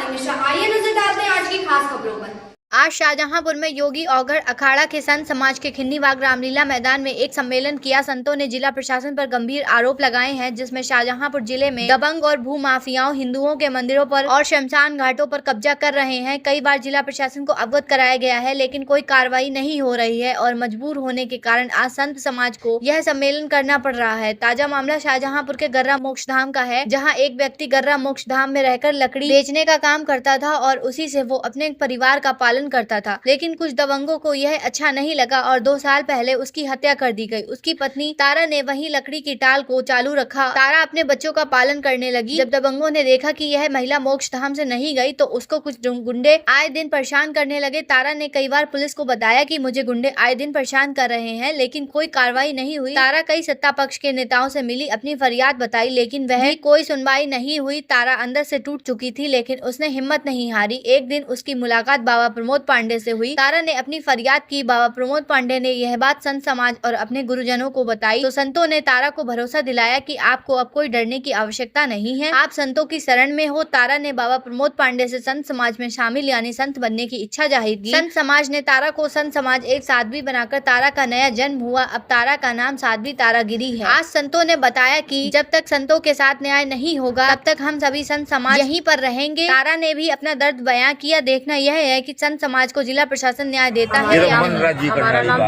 मिश्रा। आइए नजर डालते हैं आज की खास खबरों पर। आज शाहजहांपुर में योगी औघड़ अखाड़ा के संत समाज के खिन्नीबाग रामलीला मैदान में एक सम्मेलन किया। संतों ने जिला प्रशासन पर गंभीर आरोप लगाए हैं, जिसमें शाहजहांपुर जिले में दबंग और भू माफियाओं हिंदुओं के मंदिरों पर और शमशान घाटों पर कब्जा कर रहे हैं। कई बार जिला प्रशासन को अवगत कराया गया है, लेकिन कोई कार्रवाई नहीं हो रही है और मजबूर होने के कारण आज संत समाज को यह सम्मेलन करना पड़ रहा है। ताजा मामला शाहजहांपुर के गर्रा मोक्षधाम का है, जहाँ एक व्यक्ति गर्रा मोक्षधाम में रहकर लकड़ी बेचने का काम करता था और उसी से वो अपने परिवार का पालन करता था। लेकिन कुछ दबंगों को यह अच्छा नहीं लगा और 2 साल पहले उसकी हत्या कर दी गई। उसकी पत्नी तारा ने वहीं लकड़ी की टाल को चालू रखा। तारा अपने बच्चों का पालन करने लगी। जब दबंगों ने देखा कि यह महिला मोक्ष धाम से नहीं गई तो उसको कुछ गुंडे आए दिन परेशान करने लगे। तारा ने कई बार पुलिस को बताया कि मुझे गुंडे आए दिन परेशान कर रहे हैं, लेकिन कोई कार्रवाई नहीं हुई। तारा कई सत्ता पक्ष के नेताओं से मिली, अपनी फरियाद बताई, लेकिन वह कोई सुनवाई नहीं हुई। तारा अंदर से टूट चुकी थी, लेकिन उसने हिम्मत नहीं हारी। एक दिन उसकी मुलाकात बाबा प्रमोद पांडे से हुई। तारा ने अपनी फरियाद की। बाबा प्रमोद पांडे ने यह बात संत समाज और अपने गुरुजनों को बताई तो संतों ने तारा को भरोसा दिलाया कि आपको अब कोई डरने की आवश्यकता नहीं है, आप संतों की शरण में हो। तारा ने बाबा प्रमोद पांडे से संत समाज में शामिल यानी संत बनने की इच्छा जाहिर की। संत समाज ने तारा को संत समाज एक साध्वी बनाकर तारा का नया जन्म हुआ। अब तारा का नाम साध्वी तारागिरी है। आज संतों ने बताया कि जब तक संतों के साथ न्याय नहीं होगा तब तक हम सभी संत समाज यहीं पर रहेंगे। तारा ने भी अपना दर्द बयां किया। देखना यह है कि संत समाज को जिला प्रशासन न्याय देता है। हमारा नाम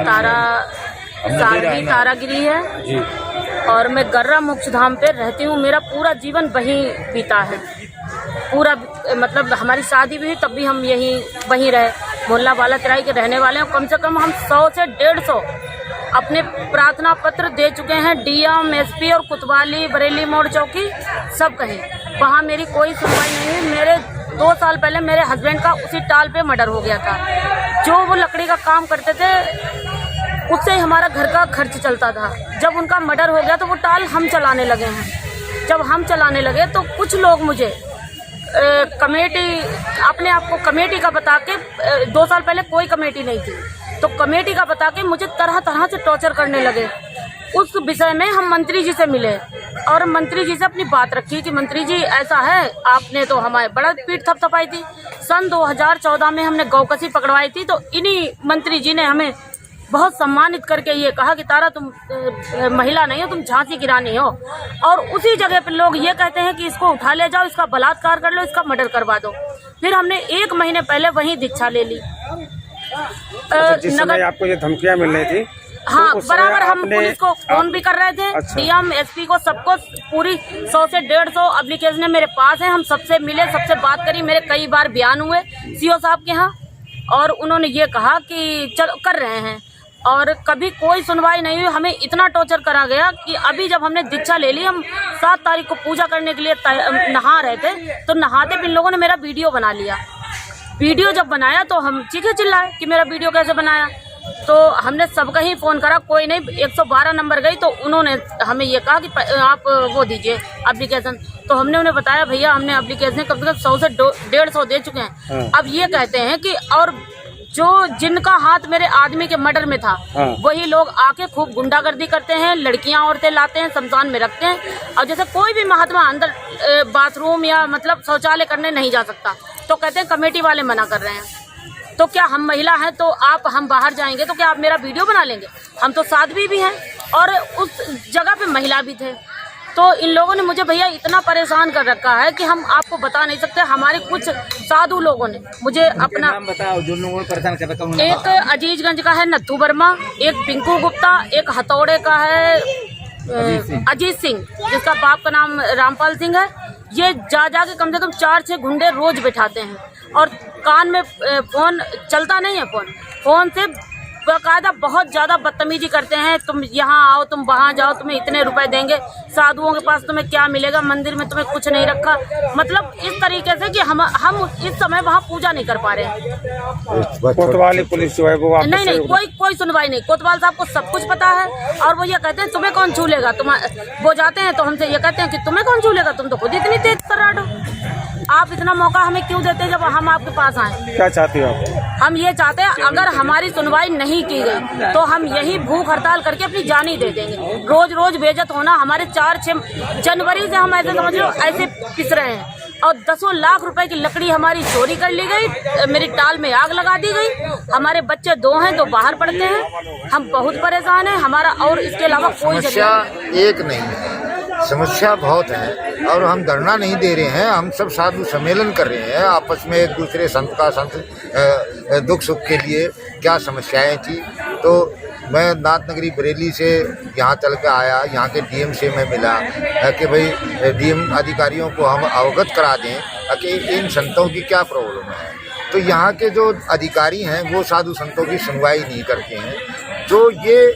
साध्वी तारागिरी है और मैं गर्रा मोक्षधाम पे रहती हूँ। मेरा पूरा जीवन वहीं बीता है। पूरा मतलब हमारी शादी भी हुई तब भी हम वहीं रहे। मोहल्ला वाला तराई के रहने वाले हैं। कम से कम हम 100 से 150 अपने प्रार्थना पत्र दे चुके हैं। डीएम, एसपी और कोतवाली, बरेली मोड़ चौकी सब कहीं। वहाँ मेरी कोई सुनवाई नहीं है। मेरे 2 साल पहले मेरे हस्बैंड का उसी टाल पे मर्डर हो गया था। जो वो लकड़ी का काम करते थे उससे हमारा घर का खर्च चलता था। जब उनका मर्डर हो गया तो वो टाल हम चलाने लगे हैं। जब हम चलाने लगे तो कुछ लोग मुझे कमेटी अपने आप को कमेटी का बता के 2 साल पहले कोई कमेटी नहीं थी तो कमेटी का बता के मुझे तरह तरह से टॉर्चर करने लगे। उस विषय में हम मंत्री जी से मिले और मंत्री जी से अपनी बात रखी कि मंत्री जी ऐसा है, आपने तो हमारे बड़ा पीठ थपथपाई थी। सन 2014 में हमने गौकसी पकड़वाई थी तो इन्हीं मंत्री जी ने हमें बहुत सम्मानित करके ये कहा कि तारा तुम महिला नहीं हो, तुम झांसी की रानी हो। और उसी जगह पर लोग ये कहते हैं कि इसको उठा ले जाओ, इसका बलात्कार कर लो, इसका मर्डर करवा दो। फिर हमने 1 महीने पहले वहीं दीक्षा ले ली। जिस समय आपको ये धमकियां मिल रही थी हाँ, तो बराबर हम पुलिस को फोन भी कर रहे थे। अच्छा। डीएम, एसपी को सबको पूरी 100 से 150 एप्लीकेशन मेरे पास है। हम सबसे मिले, सबसे बात करी। मेरे कई बार बयान हुए सीओ साहब के यहाँ और उन्होंने ये कहा कि चलो कर रहे हैं और कभी कोई सुनवाई नहीं हुई। हमें इतना टॉर्चर करा गया कि अभी जब हमने दीक्षा ले ली, हम 7 तारीख को पूजा करने के लिए नहा रहे थे तो नहाते भी इन लोगों ने मेरा वीडियो बना लिया। वीडियो जब बनाया तो हम चीखे चिल्लाए कि मेरा वीडियो कैसे बनाया। तो हमने सबका ही फ़ोन करा, कोई नहीं। 112 नंबर गई तो उन्होंने हमें ये कहा कि आप वो दीजिए एप्लीकेशन। तो हमने उन्हें बताया भैया हमने एप्लीकेशन कम से कम 100 से 150 दे चुके हैं। अब ये कहते हैं कि और जो जिनका हाथ मेरे आदमी के मर्डर में था वही लोग आके खूब गुंडागर्दी करते हैं, लड़कियां औरतें लाते हैं, शमशान में रखते हैं। और जैसे कोई भी महात्मा अंदर बाथरूम या मतलब शौचालय करने नहीं जा सकता तो कहते हैं कमेटी वाले मना कर रहे हैं। तो क्या हम महिला हैं तो हम बाहर जाएंगे तो क्या आप मेरा वीडियो बना लेंगे? हम तो साध्वी भी हैं और उस जगह पे महिला भी थे। तो इन लोगों ने मुझे भैया इतना परेशान कर रखा है कि हम आपको बता नहीं सकते। हमारे कुछ साधु लोगों ने मुझे अपना नाम बताओ जो लोगों को परेशान कर रखा है। एक अजीजगंज का है नथू वर्मा, एक पिंकू गुप्ता, एक हथौड़े का है अजीत सिंह जिसका बाप का नाम रामपाल सिंह है। ये जा के कम से कम 4-6 गुंडे रोज बैठाते हैं और कान में फोन चलता नहीं है। फोन से बाकायदा बहुत ज्यादा बदतमीजी करते हैं। तुम यहाँ आओ, तुम वहाँ जाओ, तुम्हें इतने रुपए देंगे। साधुओं के पास तुम्हें क्या मिलेगा? मंदिर में तुम्हें कुछ नहीं रखा। मतलब इस तरीके से कि हम इस समय वहाँ पूजा नहीं कर पा रहे हैं। कोतवाली पुलिस जो है वो नहीं कोई सुनवाई नहीं। कोतवाल साहब को सब कुछ पता है और वो ये कहते हैं तुम्हें कौन छू लेगा। वो जाते हैं तो हमसे ये कहते हैं कि तुम्हें कौन छू लेगा, तुम तो खुद इतनी तेज तर्राट हो। आप इतना मौका हमें क्यों देते हैं जब हम आपके पास आए? क्या चाहते हो आप? हम ये चाहते हैं अगर हमारी सुनवाई नहीं की गई तो हम यही भूख हड़ताल करके अपनी जान ही दे देंगे। रोज बेइज्जत होना हमारे 4-6 जनवरी से हम ऐसे समझ लो ऐसे पिस रहे हैं। और 10 लाख रुपए की लकड़ी हमारी चोरी कर ली गई, मेरी टाल में आग लगा दी गई। हमारे बच्चे 2 हैं, 2 बाहर पढ़ते हैं। हम बहुत परेशान हैं। हमारा और इसके अलावा कोई समस्या एक नहीं है, समस्या बहुत है और हम धरना नहीं दे रहे हैं। हम सब साधु सम्मेलन कर रहे हैं आपस में, एक दूसरे संत का संत दुख सुख के लिए क्या समस्याएं थी। तो मैं नाथनगरी बरेली से यहाँ चल के आया, यहाँ के डीएम से मैं मिला कि भाई डीएम अधिकारियों को हम अवगत करा दें कि इन संतों की क्या प्रॉब्लम है। तो यहाँ के जो अधिकारी हैं वो साधु संतों की सुनवाई नहीं करते हैं। जो ये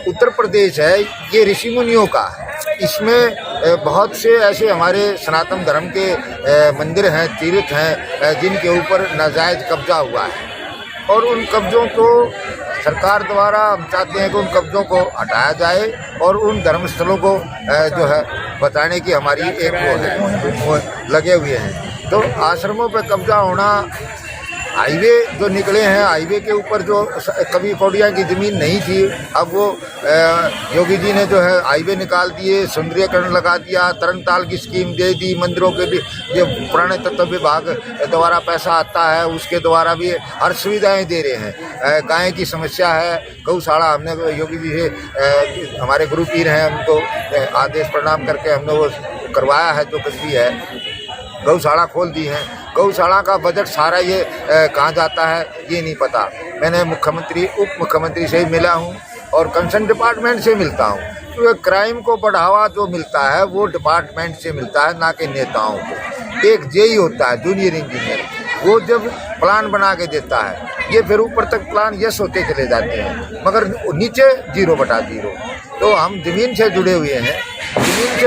उत्तर प्रदेश है ये ऋषि मुनियों का है, इसमें बहुत से ऐसे हमारे सनातन धर्म के मंदिर हैं, तीर्थ हैं जिनके ऊपर नाजायज कब्जा हुआ है और उन कब्जों को सरकार द्वारा हम चाहते हैं कि उन कब्जों को हटाया जाए और उन धर्मस्थलों को जो है बताने की हमारी एक वो लगे हुए हैं। तो आश्रमों पर कब्जा होना, हाईवे जो निकले हैं, हाईवे के ऊपर जो कभी कौड़िया की ज़मीन नहीं थी, अब वो योगी जी ने जो है हाईवे निकाल दिए, सौंदर्यकरण लगा दिया, तरनताल की स्कीम दे दी, मंदिरों के भी जो पुराने तत्व विभाग द्वारा पैसा आता है उसके द्वारा भी हर सुविधाएं दे रहे हैं। गाय की समस्या है, गौशाला हमने योगी जी से हमारे गुरु पीर हैं उनको आदेश प्रणाम करके हमने वो करवाया है, जो कुछ भी है गौशाला खोल दी है। गौशाला का बजट सारा ये कहाँ जाता है ये नहीं पता। मैंने मुख्यमंत्री उप मुख्यमंत्री से मिला हूँ और कंसर्न डिपार्टमेंट से मिलता हूँ। तो क्राइम को बढ़ावा जो मिलता है वो डिपार्टमेंट से मिलता है, ना कि नेताओं को। एक जेई होता है जूनियर इंजीनियर, वो जब प्लान बना के देता है ये फिर ऊपर तक प्लान यस होते चले जाते हैं मगर नीचे 0/0। तो हम ज़मीन से जुड़े हुए हैं, ज़मीन से